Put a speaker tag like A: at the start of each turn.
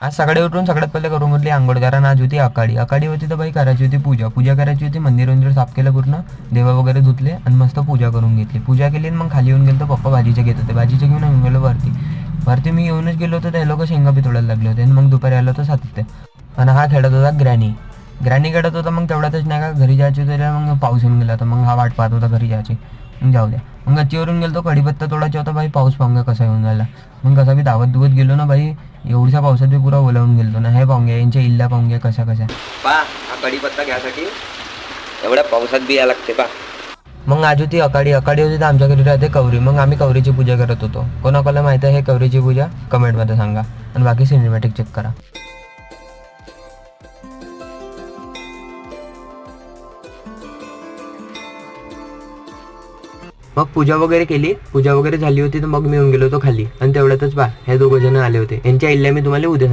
A: आज सकाळी उठून सगळ्यात पहिले करून म्हटली आंघोळ, कारण आज होती आकाडी. आकाडी होती तर बाई करायची होती पूजा करायची होती. मंदिर साफ केलं पूर्ण, देवा वगैरे धुतले आणि मस्त पूजा करून घेतली. पूजा केली आणि मग खाली येऊन गेलो. पप्पा भाजीचे घेत होते, भाजीचे घेऊन येऊन गेलो वरती मी येऊनच गेलो होतो. ते लोक शेंगा पितोडायला लागले होते आणि मग दुपारी आलो होतो 7 ते. आणि हा खेळत होता ग्रॅनी खेळत होता. मग तेवढ्यातच नाही का घरी जायची होती, मग पाऊस येऊन गेला. तर मग हा वाट पाहत होता घरी जायची. मग जाऊ द्या. मग गच्चीवरून गेलो, कढीपत्ता तोडायचा होता. बाई पाऊस पाहून कसा येऊन राहिला. मग कसा बी धावत गेलो ना बाई, एवढ्या पावसात बी पुरा ओलावून गेलो ना. हे पाहून घ्या यांच्या इल्ल्या पाहून घ्या कशा
B: पा हा कढीपत्ता घ्यासाठी एवढ्या पावसात बी या लागते पा.
A: मग आज होती आकाडी होती तर आमच्या घरी राहते कवरी. मग आम्ही कवरीची पूजा करत होतो. कोणाकोणाला माहिती आहे हे कवरीची पूजा कमेंटमध्ये सांगा आणि बाकी सिनेमॅटिक चेक करा. मग पूजा वगैरे झाली होती तर मग मी येऊन गेलो होतो खाली. आणि तेवढ्यातच हे 2 जण आले होते. यांच्या इल्ल्या मी तुम्हाला उद्या सांगतो.